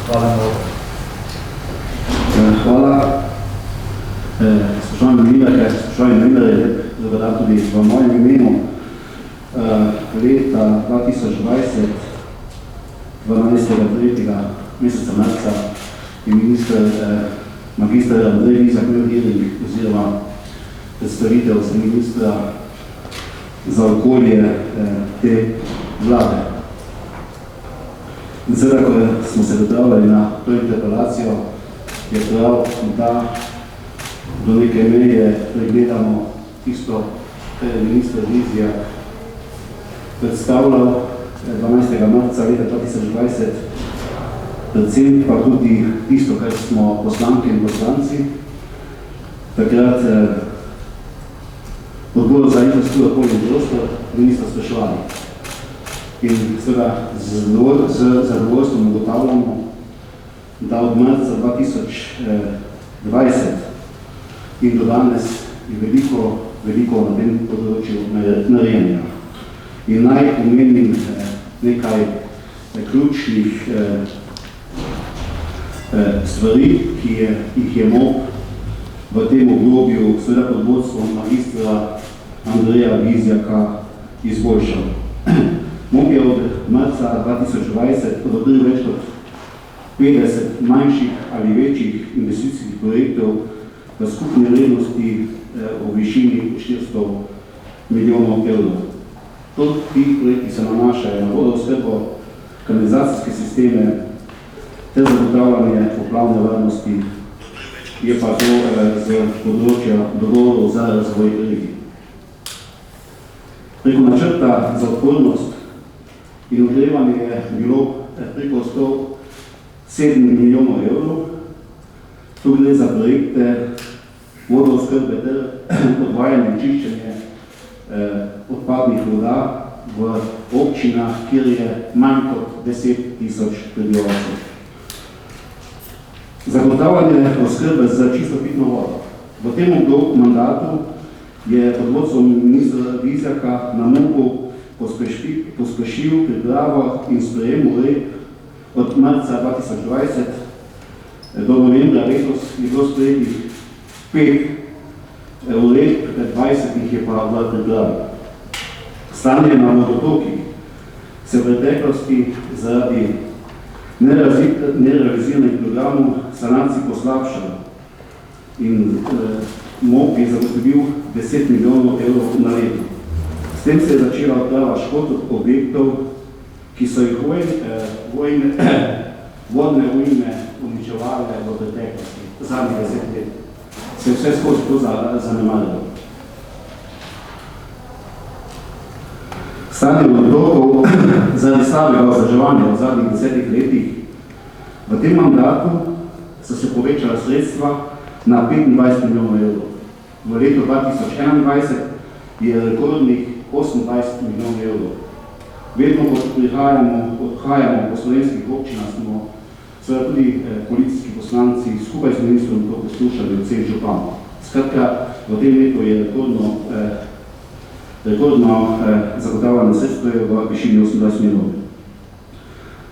Hvala. Hvala. Spoštovani novinarke, spoštovani novinarji, lep dober dan tudi v mojem imenu. Leta 2020, 12. meseca marca, je magister Andrej Vizjak imel hearing oziroma predstavitev z ministra za okolje te vlade. In seveda, ko smo se pripravljali na to interpelacijo, je prav, da do neke meje pregledamo tisto, kar je minister Vizjak predstavljal 12. marca leta 2020, predvsem pa tudi tisto, kar smo poslanke in poslanci takrat Odbor za infrastrukturo, okolje in prostor ministra spraševali. In seveda z zadovoljstvom ugotavljamo, da od marca 2020 in do danes je veliko na tem področju narejenja. In naj omenim nekaj ključnih stvari, ki jih je MOP v tem obdobju seveda pod vodstvom magistra Andreja Vizjaka izboljšal. MOP je od marca 2020 odobril več kot 50 manjših ali večjih investicijskih projektov v skupni vrednosti v višini 400 milijonov evrov. Ti projekti se nanašajo na vodooskrbo, kanalizacijske sisteme ter zagotavljanje poplavne varnosti, je pa to z področja dogovorov za razvoj regij. Preko načrta za odpornost in okrevanje je bilo preko 107 milijonov evrov. Tu gre za projekte vodooskrbe ter odvajanje in čiščenje odpadnih voda v občinah, kjer je manj kot 10 tisoč prebivalcev. Zagotavljanje oskrbe za čisto pitno vodo. V tem mandatu je pod vodstvom ministra Vizjaka na MOP-u pospešil pripravo in sprejem uredb od marca 2020 do novembra letos je bilo sprejetih 5 uredb, 20 jih je pa v pripravi. Stanje na vodotokih se v preteklosti zaradi nerealiziranih programov sanacij poslabšalo in MOP je zagotovil 10 milijonov evrov na leto. S tem se je začela odprava škod objektov, ki so jih vodne ujme uničevale v preteklosti, zadnjih 10 let. Se je vse skozi to zanemarilo. Stanje vodotokov zaradi slabega vzdrževanja v zadnjih 10 letih. V tem mandatu so se povečala sredstva na 25 milijonov evrov. V letu 2021 je rekordnih 28 milijonov evrov. Vedno, ko odhajamo po slovenskih občinah, smo seveda tudi koalicijski poslanci skupaj s ministrom to poslušali od vseh županov. Skratka, v tem letu je rekordno zagotavljanje sredstva v višini 28 milijonov.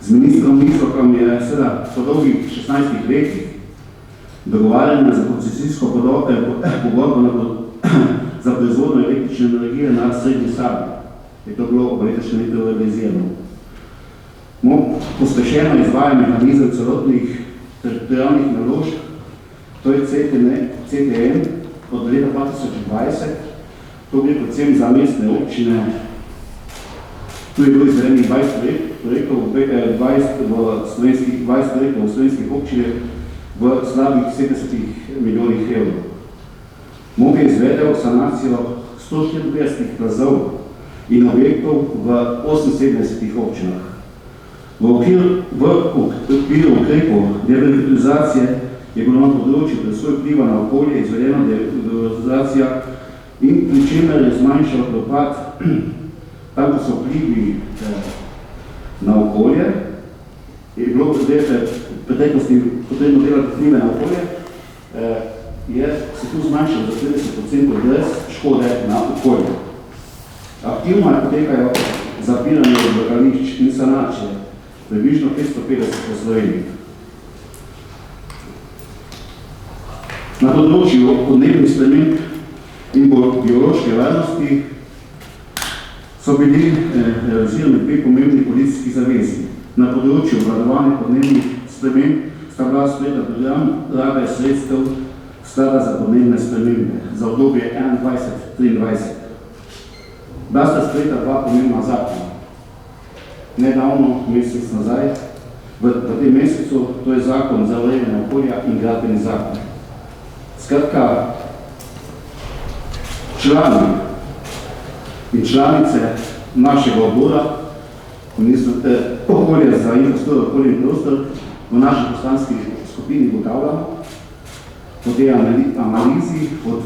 Z ministrom Vizjakom je seveda po dolgih 16 letih dogovarjanje za koncesijsko pogodbo za proizvodnjo električne energije na srednji Savi. Je to bilo ob letošnjem letu realizirano. Pospešeno izvaja mehanizem celotnih teritorialnih naložb, to je CTM od leta 2020. To gre predvsem za mestne občine. Tu je bilo izvedenih 20 projektov v slovenskih občinah v slabih 70 milijonih evrov. MOP je izvedel sanacijo 154 plazov in objektov v 78 občinah. V okviru ukrepov derevitalizacije je bilo na področju presoje vpliva na okolje izvedena derevitalizacija in pri čemer je zmanjšal propad, tam, ko so vplivi na okolje, je bilo v preteklosti potrebno delati vplive na okolje, se tu zmanjšal za 30% brez škode na okolje. Aktivno potekajo zapiranje odlagališč in sanacije, približno 550 v Sloveniji. Na področju podnebnih sprememb in biološke varnosti so bili realizirani dve pomembni policijski zavezi. Na področju obvladovanja podnebnih sprememb sta bila sprejeta program rabe sredstev Sklada za podnebne spremembe za obdobje 2021-2023. Bila sta sprejeta dva pomembna zakona. Nedavno, mesec nazaj, v tem mesecu, to je zakon za urejanje okolja in gradbeni zakon. Skratka, člani in članice našega odbora, okolja za infrastrukturo, okolje in prostor, v naši poslanski skupini ugotavljamo po tej analizi od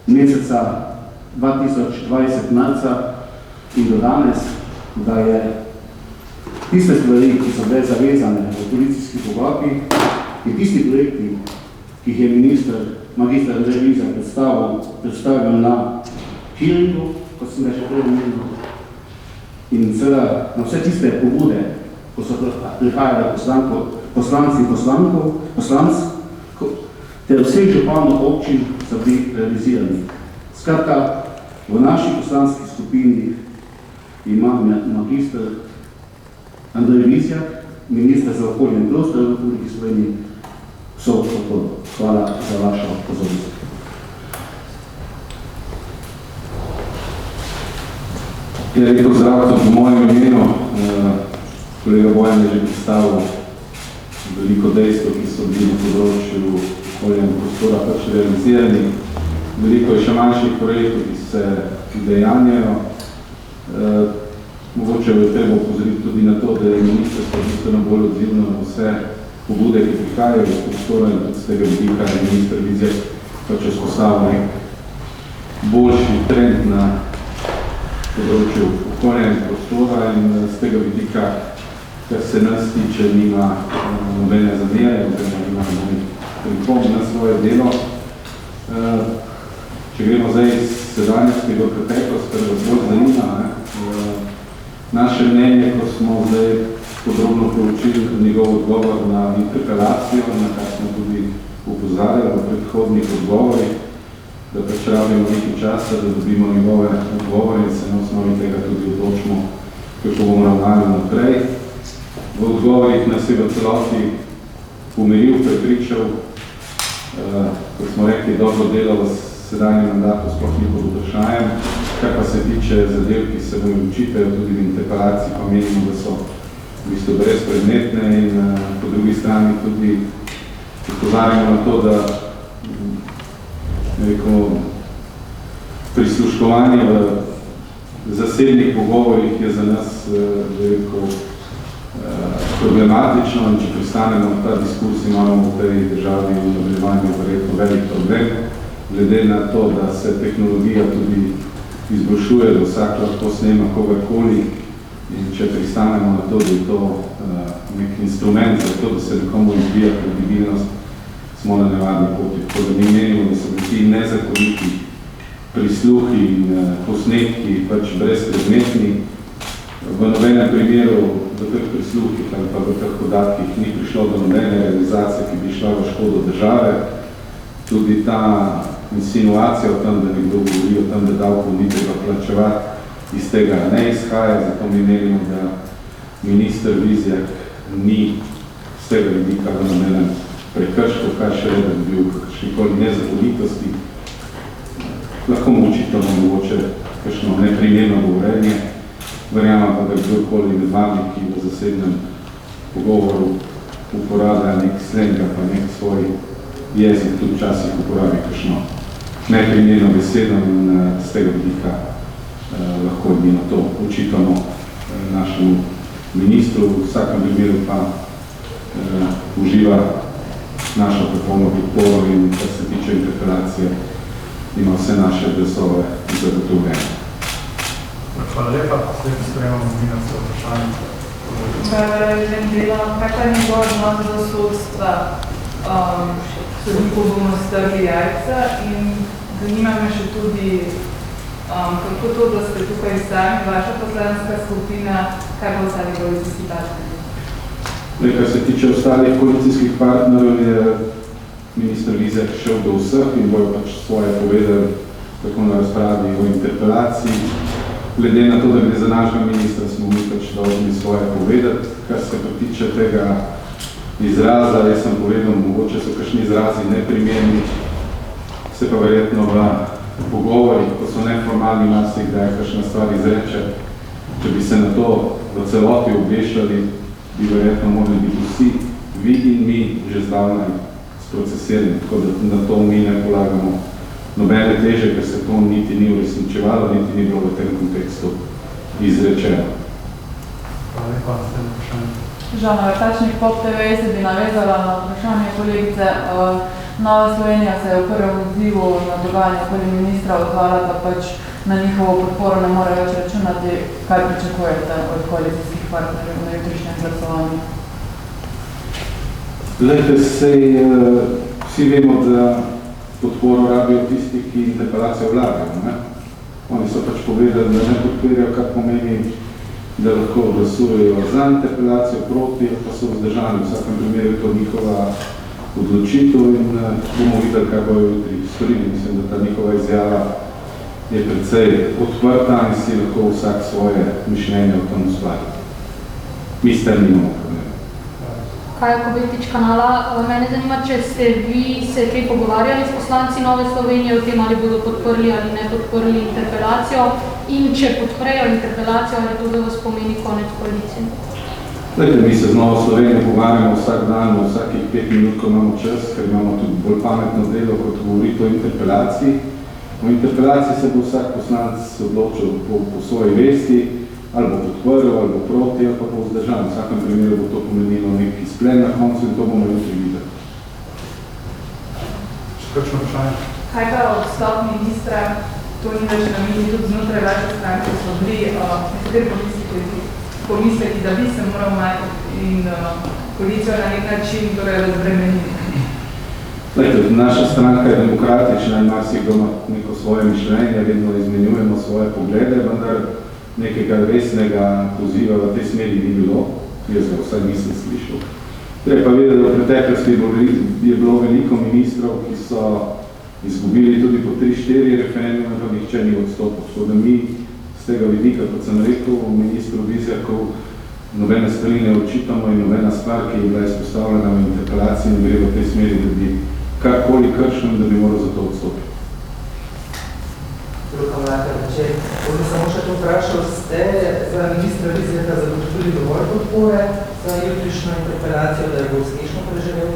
meseca 2020 marca in do danes, da je tiste stvari, ki so bile zavezane v policijskih pogodbah, in tisti projekti, ki jih je magister Andrej Vizjak predstavil na hearingu, kot sem ga še prej omenil, in seveda na vse tiste pobude, ko so prihajali poslanci in poslanc, ter vseh županov občin so bili realizirani. Skratka, v naši poslanski skupini ima magister Andrej Vizjak, minister za okolje in prostor v Republiki Sloveniji, vso podporo. Hvala za vašo pozornost. Lep pozdrav tudi v mojem imenu. Kolega Bojan je že predstavil veliko dejstev, ki so bili na področju okolja in prostora pač realizirani. Veliko je še manjših projektov, ki se udejanjajo. Mogoče je treba opozoriti tudi na to, da je ministrstvo bistveno bolj odzivno na vse pobude, ki prihajajo iz prostora in tudi z tega vidika je minister Vizjak pač izpostavil nek boljši trend na področju okolja in prostora in z tega vidika, kar se nas tiče, nima nobene zamere, oziroma nima nobenih pripomb na svoje delo. Če gremo zdaj iz sedanjosti do preteklosti, kar vas bolj zanima, naše mnenje, ko smo zdaj podrobno proučili njegov odgovor na interpelacijo, na kar smo tudi upozarjali v predhodnih odgovorih, da pač rabimo nekaj časa, da dobimo njegove odgovore in se na osnovi tega tudi odločimo, kako bomo ravnali naprej. V odgovorih nas je v celoti pomiril, prepričal, kot smo rekli, dobro delo v sedanjem mandatu sploh ni pod vprašanjem. Kar pa se tiče zadev, ki se bojo učitejo tudi v interpelaciji, pa menimo, da so v bistvu brezpredmetne in po drugi strani tudi upozarjamo na to, da prisluškovanje v zasebnih pogovorih je za nas problematično in če pristanemo v ta diskurs, imamo v tej državi v nadaljevanju verjetno velik problem, glede na to, da se tehnologija tudi izboljšuje, da vsak lahko snema kogarkoli in če pristanemo na to, da je to nek instrument za to, da se nekomu izbija kredibilnost, smo na nevarni poti. Tako da mi menimo, da so ti nezakoniti prisluhi in posnetki pač brezpredmetni. V nobenem primeru v teh prisluhih ali pa v teh podatkih ni prišlo do nobene realizacije, ki bi šla v škodo države. Tudi ta insinuacija o tem, da nekdo govori o tem, da davkov ni treba plačevati, iz tega ne izhaja, zato mi menimo, da minister Vizjak ni z tega vidika v nobenem prekršku, kaj še da bi bil kakšnikoli nezakonitosti. Lahko mu očitamo mogoče kakšno neprimerno govorenje, verjamem pa, da kdorkoli med vami, ki v zasebnem pogovoru uporablja nek slenga, pa nek svoj jezik, tudi včasih uporabi kakšno neprimerno besedo in z tega vidika lahko edino to očitamo našemu ministru, v vsakem primeru pa uživa našo popolno podporo in kar se tiče interpelacije, ima vse naše glasove zagotovljene. Hvala lepa, zdaj sprejemamo ministra vprašanje. Kaj pa je njegov odnos do sodstva? Sodniku bomo strli jajca in zanima me še tudi, kako to, da ste tukaj sami, vaša poslanska skupina, kaj bo ostali koalicijski partnerji? Kar se tiče ostalih koalicijskih partnerjev, je minister Vizjak šel do vseh in bojo pač svoje povedali tako na razpravi o interpelaciji. Glede na to, da gre za našega ministra, smo mi pač dolžni svoje povedati. Kar se pa tiče tega izraza, jaz sem povedal, mogoče so kakšni izrazi neprimerni, se pa verjetno v pogovorih, ko so neformalni masi, da je kakšna stvar izreče. Če bi se na to v celoti obveščali, bi verjetno morali biti vsi, vi in mi, že zdavnaj sprocesirani, tako da na to mi ne polagamo nobene teže, ker se to niti ni uresničevalo, niti ni bilo v tem kontekstu izrečeno. Hvala lepa, naslednje vprašanje. Žana Vrtačnik, Pop TV, se bi navezala na vprašanje kolegice. Nova Slovenija se je v prvem odzivu na dogajanje okoli ministra odzvala, da pač na njihovo podporo ne more več računati. Kaj pričakujete od koalicijskih partnerjev na jutrišnjem glasovanju? Glejte, vsi vemo, da podporo rabijo tisti, ki interpelacijo vladajo. Ne? Oni so pač povedali, da ne podpirajo, kar pomeni, da lahko glasujejo za interpelacijo, proti, pa so vzdržani. V vsakem primeru je to njihova odločitev in bomo videli, kaj bojo jutri storili. Mislim, da ta njihova izjava je precej odprta in si lahko vsak svoje mišljenje o tem ustvari. Mi strnimo. Kaja Kobetič kanala. Mene zanima, če ste vi se kaj pogovarjali s poslanci Nove Slovenije o tem, ali bodo podprli ali ne podprli interpelacijo in če podprejo interpelacijo, ali to za vas pomeni konec koalicije? Glede, mi se z Novo Slovenijo pogovarjamo vsak dan, vsakih 5 minut, ko imamo čas, ker imamo tudi bolj pametno delo, kot govoriti o interpelaciji. O interpelaciji se bo vsak poslanec odločil po svoji vesti, ali bo podprl, ali bo proti, ali pa bo vzdržan. V vsakem primeru bo to pomenilo nek izplen na koncu in to bomo jutri videli. Še kakšno vprašanje? Kaj pa odstop ministra, to ni več na mini, tudi znotraj vaše stranke so bili nekateri pomisleki, da bi se moral majhati in koalicijo na nek način razbremeniti? Naša stranka je demokratična in marsikdo ima neko svoje mišljenje, vedno izmenjujemo svoje poglede, vendar nekega resnega poziva v tej smeri ni bilo, jaz ga vsaj nisem slišal. Treba pa vedeti, da v preteklosti je bilo veliko ministrov, ki so izgubili tudi po 3-4 referendume, pa nihče ni odstopil. Tako da mi z tega vidika, kot sem rekel, ministru Vizjaku nobene stvari ne očitamo in nobena stvar, ki je bila izpostavljena v interpelaciji, ne gre v tej smeri, da bi karkoli kršil, da bi moral za to odstopiti. Bom samo še to vprašal, ste za ministra Vizjaka zagotovili dovolj podpore za jutrišnjo interpelacijo, da je bo uspešno preživel?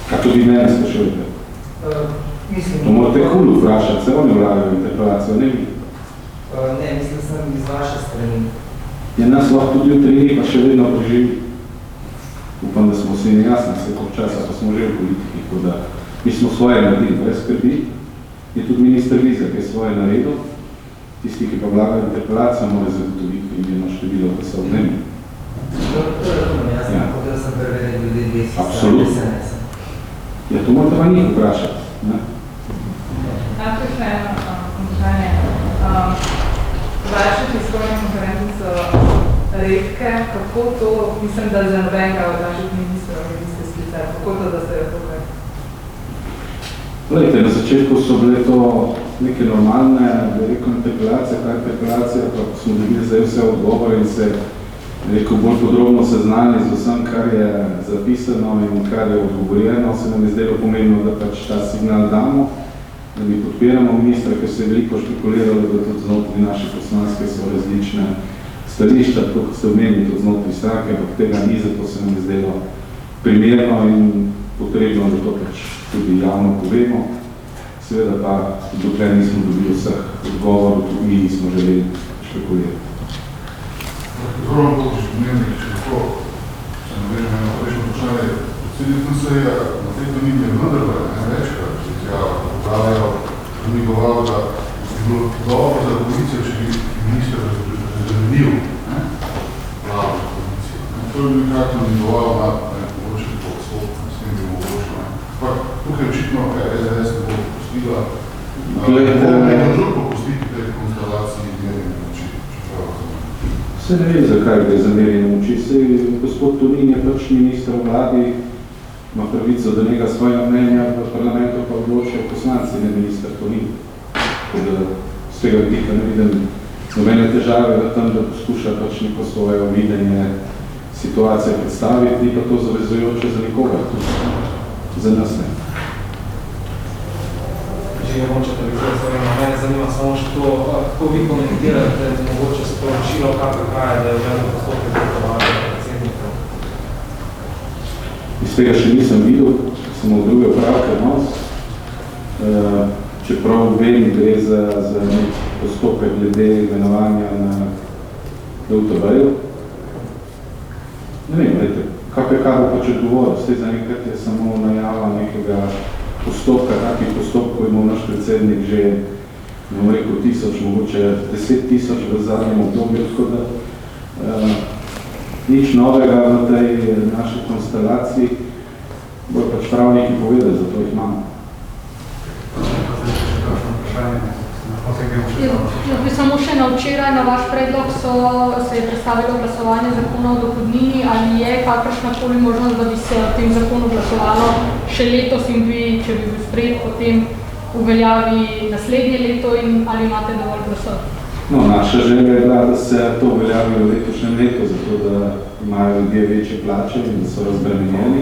Kaj tudi mene sprašujete? To morate kul vprašati, se oni vlagajo interpelacijo, ne vi? Ne, mislim sem iz vaše strani. Je nas lahko tudi jutri ni, pa še vedno preživi. Upam, da smo vsi nejasni, vse koliko časa, pa smo že v politiki, tako da mi smo svoje naredili, brez skrbi. Je tudi minister Vizjak, ki je svoje naredil. Tisti, ki pa vlagajo interpelacijo, mora zagotoviti in eno število, da so odnemi. To je razumno, jaz sem hotel, sem prvi ljudi 200. Absolutno. Ja, to morate pa njih vprašati. Najprej še eno vprašanje. Vaše tiskovne konference so redke. Kako to, mislim, da za nobenega od vaših ministrov ne biste sklicali, kako to, da ste jo tukaj? Glejte, na začetku so bile to neke normalne, veliko interpelacije, ta interpelacija, pa smo dobili zdaj vse odgovore in se rekel bolj podrobno seznanili z vsem, kar je zapisano in kar je odgovorjeno, se nam je zdelo pomembno, da pač ta signal damo, da mi podpiramo ministra, ker se je veliko špekuliralo, da tudi znotraj naše poslanske so različne stališča, tako kot ste omenili, tudi znotraj stranke, ampak tega ni, zato se nam je zdelo primerno in potrebno, da to pač tudi javno povemo. Seveda pa, dokler nismo dobili vseh odgovorov, tudi mi nismo želeli špekulirati. Zelo bolj pomembni, če lahko se navežem eno prejšnjo vprašanje. Predsednik NSE na tej domini je vendarle večkrat popravljal, namigoval, da bi bilo dobro za koalicijo, če bi minister razbremenil vlado za koalicijo. To je nekako namigoval na mogoče po odstopku, s tem bi mogoče. Tukaj očitno SDS ne bo popustila, ne bo drug popustiti tej konstelaciji merjenja moči, čeprav razumem. Se ne vem, zakaj gre za merjenje moči. Gospod Tonin je pač minister vladi ima pravico do njega svoja mnenja, v parlamentu pa odločajo poslanci, ne minister, to ni. Tako da z tega vidika ne vidim nobene težave v tem, da poskuša pač neko svoje videnje situacije predstaviti, ni pa to zavezujoče za nikoga, za nas ne. Žiga Bonča, televizija Slovenija, mene zanima samo še to, kako vi komentirate mogoče sporočilo KPK, da je vjeno postopke zvetovanja predsednikov? Iz tega še nisem videl, sem v druge upravke nos. Čeprav vem, gre za postopek glede imenovanja na DUTB-ju. Ne vem, gledajte, KPK bo pač odgovoril, vse zaenkrat je samo najava nekega postopka, takih postopkov imel naš predsednik že, ne bom rekel 1000, mogoče 10 000 v zadnjem obdobju, tako da nič novega v tej naši konstelaciji, bojo pač pravniki povedali, zato jih imamo. Jaz bi samo še na včeraj, na vaš predlog se je predstavilo glasovanje zakona o dohodnini, ali je kakršnakoli možnost, da bi se o tem zakonu glasovalo še letos in bi, če bi bil sprejet, potem uveljavi naslednje leto in ali imate dovolj glasov? No, naša želja je bila, da se to uveljavi v letošnjem letu, zato da imajo ljudje večje plače in da so razbremenjeni.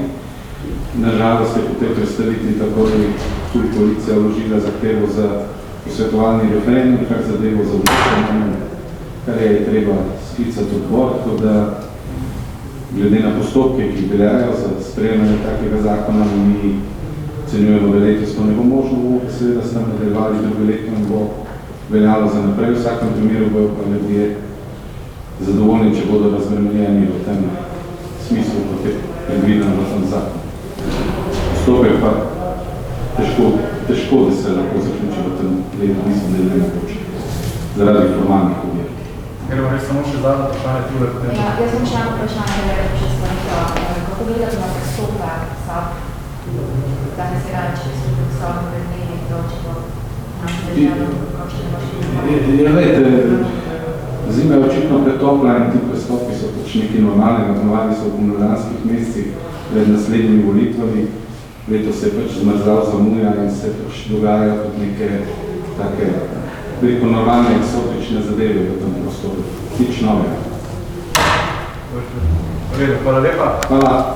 Nažalost je po tej predstavitvi tako, da je tudi koalicija vložila zahtevo za posvetovalni referendum, kar zadevo za odločanje, kar je treba sklicati odbor, tako da glede na postopke, ki veljajo za sprejemanje takega zakona, mi ocenjujemo, da letos to ne bo možno, bomo seveda s tem nadaljevali drugo leto in bo veljalo za naprej. V vsakem primeru bojo pa ljudje zadovoljni, če bodo razbremenjeni v tem smislu, kot je predviden v tem zakonu. Postopek pa težko, da se lahko zaključi v tem letu, mislim, da je ne mogoče, zaradi formalnih ovir. Gremo res samo še zadnje vprašanje tule. Ja, jaz sem še eno vprašanje, če stvarito, kako gledate na postopek SAP, da ne se radi, če postopek SAP predmeni, če bo naši državi, kako ne boš tudi. Ja, vejte, zima je očitno pretopla in ti prestopi so pač neki normalni, ponovadi so v pomladanskih mesecih pred naslednjimi volitvami. Leto se je pač zmrzal zamuja in se pač dogajajo kot neke take veliko normalne eksotične zadeve v tem prostoru. Nič novega. Hvala lepa. Hvala.